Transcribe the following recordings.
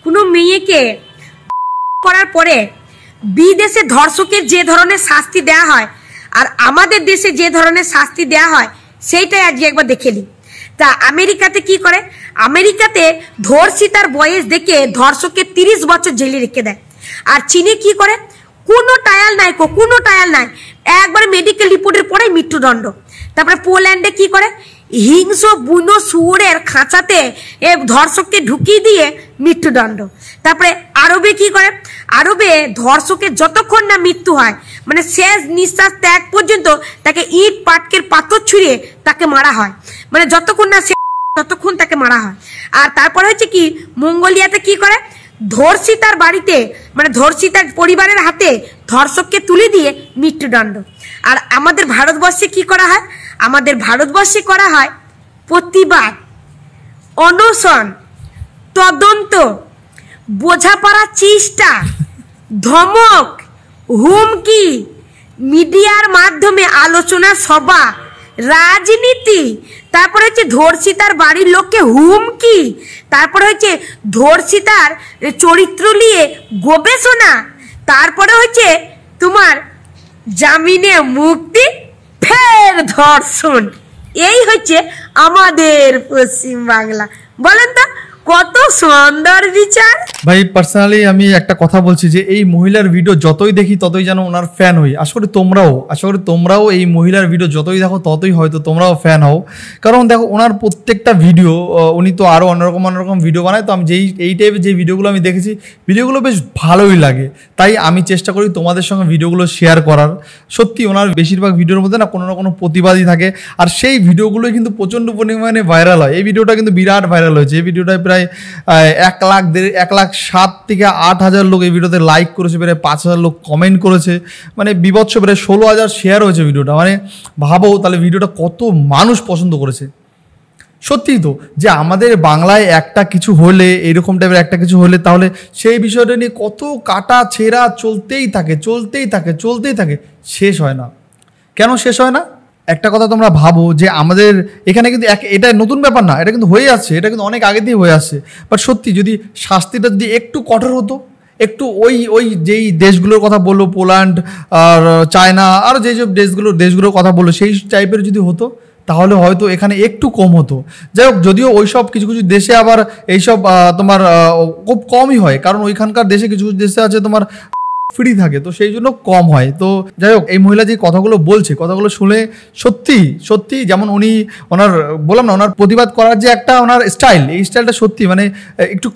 কোনো মেয়েকে করার পরে বিদেশে ধর্ষকের যে ধরনের শাস্তি দেওয়া হয় আর আমাদের দেশে যে ধরনের শাস্তি দেওয়া হয় সেইটাই আজকে একবার দেখে নিই। তা আমেরিকাতে কি করে, আমেরিকাতে ধর্ষিতার বয়স দেখে ধর্ষককে 30 বছর জেলে রেখে দেয়। আর চীনে কি করে, কোনো ট্রায়াল নাই, কোনো ট্রায়াল নাই, একবার মেডিকেল রিপোর্টের পরে মৃত্যুদণ্ড। তারপরে পোল্যান্ডে কি করে, হিংস্র বুনো শুয়োরের খাঁচাতে ধর্ষককে ঢুকিয়ে দিয়ে মৃত্যুদণ্ড। তারপরে আরবে কি করে, আরবে ধর্ষকের যতক্ষণ না মৃত্যু হয়, মানে শেষ নিঃশ্বাস ত্যাগ পর্যন্ত তাকে ইট পাটকের পাথর ছুঁড়ে তাকে মারা হয়, মানে যতক্ষণ না ততক্ষণ তাকে মারা হয়। আর তারপরে হচ্ছে কি, মঙ্গোলিয়াতে কি করে, ধর্ষিতার বাড়িতে মানে ধর্ষিতার পরিবারের হাতে ধর্ষককে তুলে দিয়ে মৃত্যুদণ্ড। আর আমাদের ভারতবর্ষে কি করা হয়, আমাদের ভারতবর্ষে করা হয় প্রতিবাদ, অনশন, তদন্ত, বোঝাপড়ার চেষ্টা, ধমক, হুমকি, মিডিয়ার মাধ্যমে আলোচনা সভা, রাজনীতি, তারপরে হচ্ছে ধর্ষিতার বাড়ির লোককে হুমকি, তারপরে হচ্ছে ধর্ষিতার চরিত্র নিয়ে গবেষণা, তারপরে হচ্ছে তোমার জামিনে মুক্তি, ফের ধর্ষণ। এই হচ্ছে আমাদের পশ্চিম বাংলা। বলেন তো কত সুন্দর বিচার। ভাই পার্সোনালি আমি একটা কথা বলছি যে এই মহিলার ভিডিও যতই দেখি ততই যেন ওনার ফ্যান হই। আশা করি তোমরাও এই মহিলার ভিডিও যতই দেখো ততই হয়তো তোমরাও ফ্যান হও। কারণ দেখো ওনার প্রত্যেকটা ভিডিও, উনি তো আরও অন্যরকম ভিডিও বানায়, তো আমি এই টাইপের যে ভিডিওগুলো আমি দেখেছি ভিডিওগুলো বেশ ভালোই লাগে, তাই আমি চেষ্টা করি তোমাদের সঙ্গে ভিডিওগুলো শেয়ার করার। সত্যি ওনার বেশিরভাগ ভিডিওর মধ্যে না কোনো না কোনো প্রতিবাদী থাকে, আর সেই ভিডিওগুলোই কিন্তু প্রচণ্ড পরিমাণে ভাইরাল হয়। এই ভিডিওটা কিন্তু বিরাট ভাইরাল হয়েছে। এই ভিডিওটায় প্রায় 1,07,000 থেকে 8,000 লোক এই ভিডিওতে লাইক করেছে, প্রায় 5,000 লোক কমেন্ট করেছে, মানে বিভৎস, প্রায় 16,000 শেয়ার হয়েছে ভিডিওটা। মানে ভাবো তাহলে ভিডিওটা কত মানুষ পছন্দ করেছে। সত্যিই তো যে আমাদের বাংলায় একটা কিছু হলে, এরকম টাইপের একটা কিছু হলে, তাহলে সেই বিষয়টা নিয়ে কত কাটা ছেঁড়া চলতেই থাকে, শেষ হয় না। কেন শেষ হয় না? একটা কথা তোমরা ভাবো যে আমাদের এখানে কিন্তু এটা নতুন ব্যাপার না, এটা কিন্তু হয়ে আসছে, এটা কিন্তু অনেক আগে দিয়ে হয়ে আসছে। বাট সত্যি যদি শাস্তিটা যদি একটু কঠোর হতো, একটু ওই যেই দেশগুলোর কথা বললো, পোল্যান্ড আর চায়না আর যেসব দেশগুলোর কথা বললো, সেই টাইপের যদি হতো তাহলে হয়তো এখানে একটু কম হতো। যাই হোক, যদিও ওইসব কিছু কিছু দেশে আবার এইসব তোমার খুব কমই হয়, কারণ ওইখানকার দেশে কিছু কিছু দেশে আছে তোমার ফ্রি থাকে, তো সেই জন্য কম হয়। তো যাই হোক, এই মহিলা যে কথাগুলো বলছে, কথাগুলো শুনে সত্যি যেমন ওনার বললাম না, ওনার প্রতিবাদ করার যে একটা ওনার স্টাইল, এই স্টাইলটা সত্যি মানে একটু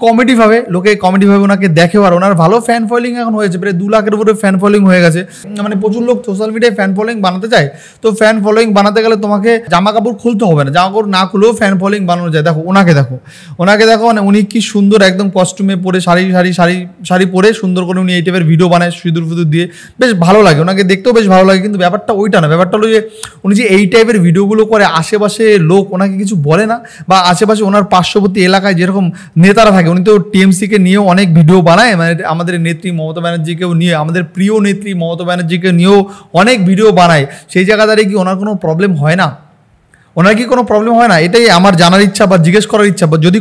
লোকে কমেডিভাবে ওনাকে দেখেও, আর ওনার ভালো ফ্যান ফলোয়িং এখন হয়েছে, প্রায় 2 লাখের উপরে ফ্যান ফলোয়িং হয়ে গেছে। মানে প্রচুর লোক সোশ্যাল মিডিয়ায় ফ্যান ফলোয়িং বানাতে চায়, তো ফ্যান ফলোয়িং বানাতে গেলে তোমাকে জামা কাপড় খুলতে হবে না, জামা কাপড় না খুলেও ফ্যান ফলোয়িং বানানো যায়। দেখো ওনাকে দেখো মানে উনি কি সুন্দর একদম কস্টিউমে পরে শাড়ি পরে সুন্দর করে উনি এই টাইপের ভিডিও বানায়, সিঁদুর দিয়ে, বেশ ভালো লাগে, ওনাকে দেখতেও বেশ ভালো লাগে। কিন্তু ব্যাপারটা ওইটা না, ব্যাপারটা হলো যে উনি যে এই টাইপের ভিডিওগুলো করে, আশেপাশে লোক ওনাকে কিছু বলে না, বা আশেপাশে ওনার পার্শ্ববর্তী এলাকায় যেরকম নেতারা থাকে, উনি তো টিএমসিকে নিয়েও অনেক ভিডিও বানায়, মানে আমাদের নেত্রী মমতা ব্যানার্জিকেও নিয়ে, আমাদের প্রিয় নেত্রী মমতা ব্যানার্জিকে নিয়েও অনেক ভিডিও বানায়। সেই জায়গা দাঁড়িয়ে কি ওনার কোনো প্রবলেম হয় না? ওনার কি কোনো প্রবলেম হয় না? এটাই আমার জানার ইচ্ছা বা জিজ্ঞেস করার ইচ্ছা। বা যদি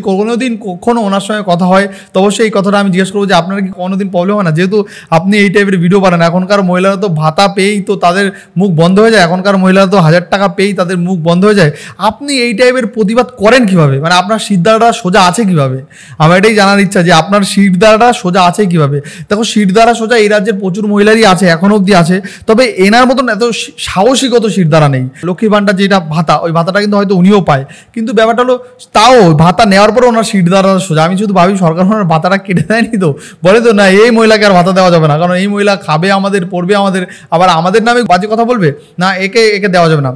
কখনো ওনার সঙ্গে কথা হয়, তো অবশ্যই এই কথাটা আমি জিজ্ঞেস করবো যে আপনার কি কোনোদিন প্রবলেম হয় না? যেহেতু আপনি এই টাইপের ভিডিও বানান, এখনকার মহিলারা তো ভাতা পেয়েই তো তাদের মুখ বন্ধ হয়ে যায়, এখনকার মহিলারা তো 1,000 টাকা পেয়েই তাদের মুখ বন্ধ হয়ে যায়। আপনি এই টাইপের প্রতিবাদ করেন কিভাবে? মানে আপনার শিরদাঁড়াটা সোজা আছে কিভাবে? আমার এটাই জানার ইচ্ছা যে আপনার শিরদাঁড়াটা সোজা আছে কিভাবে। দেখো শিরদাঁড়া সোজা এই রাজ্যের প্রচুর মহিলারই আছে, এখনো অবধি আছে, তবে এনার মতন এত সাহসিকত শিরদাঁড়া নেই। লক্ষ্মীর ভাণ্ডার যেটা ভাতা, ওই ভাতাটা কিন্তু হয়তো উনিও পায়, কিন্তু ব্যাপারটা হলো তাও ভাতা নেওয়ার পরে ওনার শিরদাঁড়া সোজা। আমি শুধু ভাবি সরকার ওনার ভাতাটা কেটে দেয়নি, তো বলে তো না এই মহিলাকে আর ভাতা দেওয়া যাবে না, কারণ এই মহিলা খাবে আমাদের, পড়বে আমাদের, আবার আমাদের নামে বাজে কথা বলবে, না একে দেওয়া যাবে না।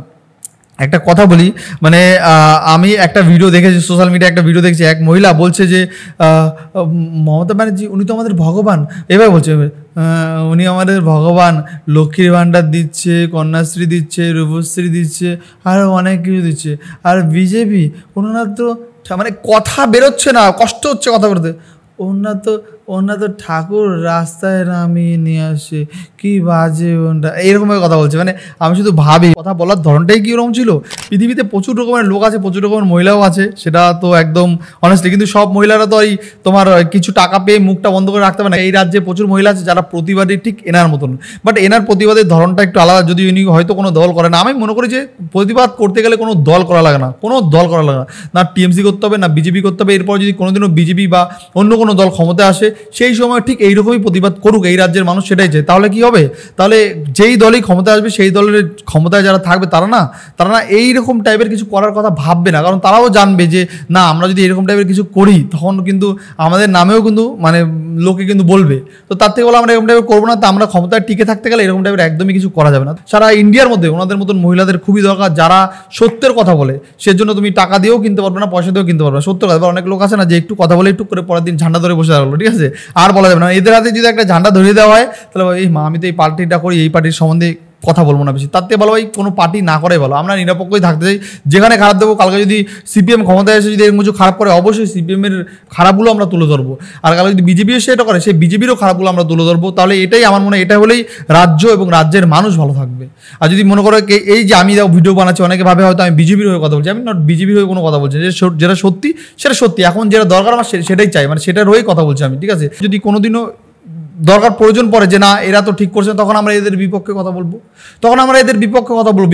একটা কথা বলি, মানে আমি একটা ভিডিও দেখেছি, সোশ্যাল মিডিয়ায় একটা ভিডিও দেখছি, এক মহিলা বলছে যে মমতা ব্যানার্জি উনি তো আমাদের ভগবান, এভাবে বলছে, উনি আমাদের ভগবান, লক্ষ্মীর ভাণ্ডার দিচ্ছে, কন্যাশ্রী দিচ্ছে, রূপশ্রী দিচ্ছে, আরও অনেক কিছু দিচ্ছে, আর বিজেপি ওনার তো মানে কথা বেরোচ্ছে না, কষ্ট হচ্ছে কথা বলতে। ওনা তো ঠাকুর রাস্তায় নামিয়ে নিয়ে আসে, কি বাজে ওনটা, এইরকমভাবে কথা বলছে। মানে আমি শুধু ভাবি কথা বলার ধরনটাই কি রকম ছিল। পৃথিবীতে প্রচুর রকমের লোক আছে, প্রচুর রকমের মহিলাও আছে, সেটা তো একদম অনেস্টলি, কিন্তু সব মহিলারা তো এই তোমার কিছু টাকা পেয়ে মুখটা বন্ধ করে রাখতে পারে না। এই রাজ্যে প্রচুর মহিলা আছে যারা প্রতিবাদী ঠিক এনার মতন, বাট এনার প্রতিবাদের ধরনটা একটু আলাদা। যদি ইনি হয়তো কোনো দল করে না, আমি মনে করি যে প্রতিবাদ করতে গেলে কোনো দল করা লাগে না, কোনো দল করা লাগে না টিএমসি করতে হবে, না বিজেপি করতে হবে। এরপর যদি কোনোদিনও বিজেপি বা অন্য কোনো দল ক্ষমতায় আসে, সেই সময় ঠিক এইরকমই প্রতিবাদ করুক এই রাজ্যের মানুষ, সেটাই চাই। তাহলে কি হবে, তাহলে যেই দলই ক্ষমতায় আসবে সেই দলের ক্ষমতায় যারা থাকবে তারা না এইরকম টাইপের কিছু করার কথা ভাববে না, কারণ তারাও জানবে যে না, আমরা যদি এরকম টাইপের কিছু করি তখন কিন্তু আমাদের নামেও কিন্তু মানে লোকে কিন্তু বলবে। তো তার থেকে বলে আমরা এরকম টাইপের করবো না। তো আমরা ক্ষমতায় টিকে থাকতে গেলে এরকম টাইপের একদমই কিছু করা যাবে না। সারা ইন্ডিয়ার মধ্যে ওনাদের মতন মহিলাদের খুবই দরকার, যারা সত্যের কথা বলে। সেজন্য তুমি টাকা দিয়েও কিনতে পারবে না, পয়সা দিয়েও কিনতে পারবে না, সত্যের কথা। অনেক লোক আছে না যে একটু কথা বলে একটু করে পরের দিন ঝান্ডা ধরে বসে থাকলো, ঠিক আছে, আর বলা যাবে না। এদের হাতে যদি একটা ঝান্ডা ধরিয়ে দেওয়া হয় তাহলে এই আমি তো এই পার্টিটা করি, এই পার্টির সম্বন্ধে কথা বলবো না বেশি, তার থেকে ভালো ভাই কোনো পার্টি না করাই ভালো। আমরা নিরপেক্ষই থাকতে চাই, যেখানে খারাপ দেবো। কালকে যদি সিপিএম ক্ষমতায় এসে যদি এরকম কিছু খারাপ করে, অবশ্যই সিপিএমের খারাপগুলো আমরা তুলে ধরবো। আর কালকে যদি বিজেপি এসে এটা করে, সেই বিজেপিরও খারাপগুলো আমরা তুলে ধরবো। তাহলে এটাই আমার মনে হয়, এটা হলেই রাজ্য এবং রাজ্যের মানুষ ভালো থাকবে। আর যদি মনে করো এই যে আমি ভিডিও বানাচ্ছি, অনেকে ভাবে হয়তো আমি বিজেপির হয়ে কথা বলছি, আমি নট বিজেপির হয়ে কোনো কথা বলছি, যেটা সত্যি সেটা সত্যি। এখন যেটা দরকার আমার সেটাই চাই, মানে সেটার হয়েই কথা বলছি আমি, ঠিক আছে। যদি কোনোদিনও দরকার প্রয়োজন পড়ে যে না এরা তো ঠিক করছে, তখন আমরা এদের বিপক্ষে কথা বলবো।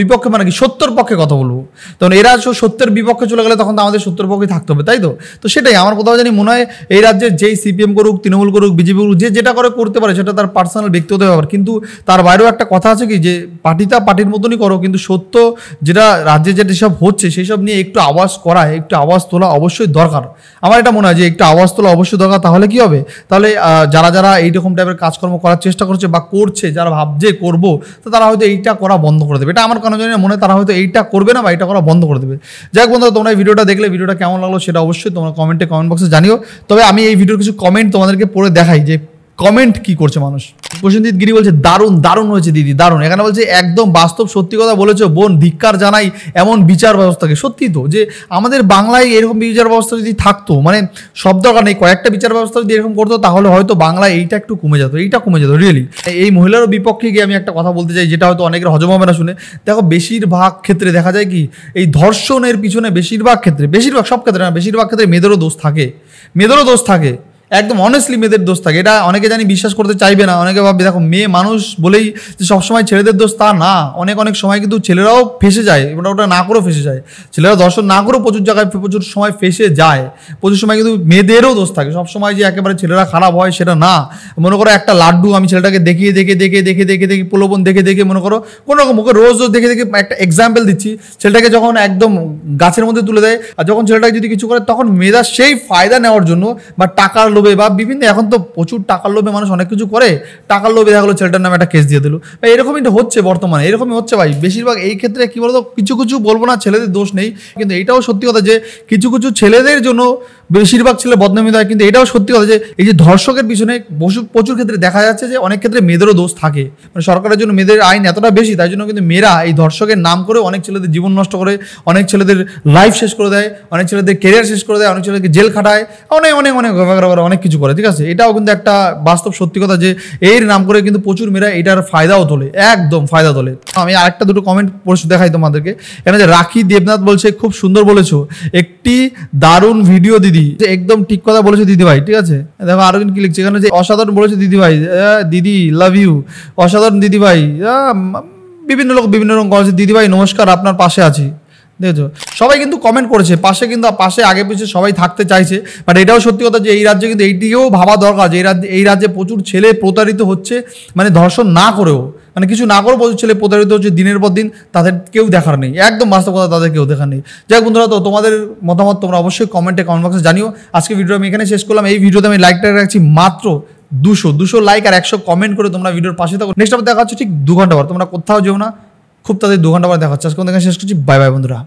বিপক্ষে মানে কি, সত্যের পক্ষে কথা বলবো। তখন এরা সত্যের বিপক্ষে চলে গেলে তখন তো আমাদের সত্যের পক্ষে থাকতে হবে, তাই তো। তো সেটাই আমার কোথাও জানি মনে হয় এই রাজ্যে যেই সিপিএম করুক, তৃণমূল করুক, বিজেপি করুক, যে যেটা করতে পারে সেটা তার পার্সোনাল ব্যক্তিগত ব্যাপার। কিন্তু তার বাইরেও একটা কথা আছে কি, যে পার্টিটা পার্টির মতনই করো, কিন্তু সত্য যেটা রাজ্যে যেটা সব হচ্ছে সেই সব নিয়ে একটু আওয়াজ করা, একটু আওয়াজ তোলা অবশ্যই দরকার। আমার এটা মনে হয় যে একটু আওয়াজ তোলা অবশ্যই দরকার। তাহলে কি হবে, তাহলে যারা এইরকম টাইপের কাজকর্ম করার চেষ্টা করছে বা করছে, যারা ভাবছে করবো, তো তারা হয়তো এইটা করা বন্ধ করে দেবে। এটা আমার কেন জানি মনে হয় তারা হয়তো এইটা করবে না বা এইটা করা বন্ধ করে দেবে। যাই হোক বন্ধুরা, তোমরা এই ভিডিওটা দেখলে, ভিডিওটা কেমন লাগলো সেটা অবশ্যই তোমরা কমেন্ট বক্সে জানিও। তবে আমি এই ভিডিওর কিছু কমেন্ট তোমাদেরকে পড়ে দেখাই যে কমেন্ট কি করছে মানুষ। প্রসেনজিৎ গিরি বলছে দারুণ হয়েছে দিদি, দারুণ। এখানে বলছে একদম বাস্তব সত্যি কথা বলেছো বোন, ধিক্কার জানাই এমন বিচার ব্যবস্থাকে। সত্যি তো, যে আমাদের বাংলায় এরকম বিচার ব্যবস্থা যদি থাকতো, মানে সব দরকার নেই, কয়েকটা বিচার ব্যবস্থা যদি এরকম করতো, তাহলে হয়তো বাংলায় এইটা একটু কমে যেত, রিয়েলি। এই মহিলারও বিপক্ষে গিয়ে আমি একটা কথা বলতে চাই, যেটা হয়তো অনেকের হজম হবে না শুনে। দেখো, বেশিরভাগ ক্ষেত্রে দেখা যায় কি, এই ধর্ষণের পিছনে বেশিরভাগ সব ক্ষেত্রে না, বেশিরভাগ ক্ষেত্রে মেয়েদেরও দোষ থাকে, একদম অনেস্টলি মেয়েদের দোষ থাকে। এটা অনেকে জানি বিশ্বাস করতে চাইবে না, অনেকে ভাববে দেখো মেয়ে মানুষ বলেই যে সবসময় ছেলেদের দোষ, তা না। অনেক সময় কিন্তু ছেলেরাও ফেসে যায়, ওটা না করেও ফেসে যায়। ছেলেরা দর্শন না করেও প্রচুর জায়গায় প্রচুর সময় ফেসে যায়, প্রচুর সময় কিন্তু মেয়েদেরও দোষ থাকে। সবসময় যে একেবারে ছেলেরা খারাপ হয় সেটা না। মনে করো একটা লাড্ডু, আমি ছেলেটাকে দেখে প্রলোভন দেখে মনে করো কোনো রকম ওকে রোজ দেখে একটা এক্সাম্পল দিচ্ছি, ছেলেটাকে যখন একদম গাছের মধ্যে তুলে দেয়, আর যখন ছেলেটাকে যদি কিছু করে, তখন মেয়েরা সেই ফায়দা নেওয়ার জন্য বা টাকার লোভে বা বিভিন্ন, এখন তো প্রচুর টাকার লোভে মানুষ অনেক কিছু করে, টাকার লোভে দেখা গেলো ছেলেটার নামে একটা কেস দিয়ে দিল। এরকমই হচ্ছে বর্তমানে, এরকমই হচ্ছে ভাই বেশিরভাগ। এই ক্ষেত্রে কি বলতো, কিছু বলবো না ছেলেদের দোষ নেই, কিন্তু এটাও সত্যি কথা যে কিছু ছেলেদের জন্য বেশিরভাগ ছেলে বদনামিত হয়। কিন্তু এটাও সত্যি কথা যে এই যে ধর্ষকের পিছনে প্রচুর ক্ষেত্রে দেখা যাচ্ছে যে অনেক ক্ষেত্রে মেয়েদেরও দোষ থাকে। মানে সরকারের জন্য মেয়েদের আইন এতটা বেশি, তাই জন্য কিন্তু মেয়েরা এই ধর্ষকের নাম করে অনেক ছেলেদের জীবন নষ্ট করে, অনেক ছেলেদের লাইফ শেষ করে দেয়, অনেক ছেলেদের কেরিয়ার শেষ করে দেয়, অনেক ছেলেকে জেল খাটায়, অনেক কিছু করে, ঠিক আছে। এটাও কিন্তু একটা বাস্তব সত্যি কথা যে এর নাম করে কিন্তু প্রচুর মেয়েরা এটার ফায়দাও তোলে, একদম ফায়দা তোলে। আমি আরেকটা দুটো কমেন্ট পড়ে দেখাই তোমাদেরকে। এখানে যে রাখি দেবনাথ বলছে, খুব সুন্দর বলেছো, একটি দারুণ ভিডিও দিদি, একদম ঠিক কথা বলেছো দিদি ভাই, ঠিক আছে। দেখো আরো কি লিখছে এখানে, যে অসাধারণ বলেছো দিদি ভাই, দিদি লাভ ইউ, অসাধারণ দিদি ভাই। বিভিন্ন লোক বিভিন্ন রকম করেছে, দিদি ভাই নমস্কার, আপনার পাশে আছি। দেখেছো, সবাই কিন্তু কমেন্ট করেছে, পাশে আগে পিছিয়ে সবাই থাকতে চাইছে। বাট এটাও সত্যি কথা যে এই রাজ্যে কিন্তু এইদিকেও ভাবা দরকার যে এই রাজ্যে প্রচুর ছেলে প্রতারিত হচ্ছে, মানে ধর্ষণ না করেও, মানে কিছু না করেও প্রচুর ছেলে প্রতারিত হচ্ছে দিনের পর দিন, তাদের কেউ দেখার নেই, একদম বাস্তব কথা, তাদের কেউ দেখার নেই। যাই বন্ধুরা, তো তোমাদের মতামত তোমরা অবশ্যই কমেন্ট বক্সে জানিও। আজকে ভিডিও আমি এখানে শেষ করলাম। এই ভিডিওতে আমি লাইকটা রাখছি মাত্র 200 লাইক আর 100 কমেন্ট করে তোমরা ভিডিওর পাশে থাকো। নেক্সট আবার দেখা হচ্ছে ঠিক 2 ঘন্টা পর, তোমরা কোথাও যেও না, খুব তাদের 2 ঘন্টা পর দেখা হচ্ছে। আজকে শেষ করছি, বাই বাই বন্ধুরা।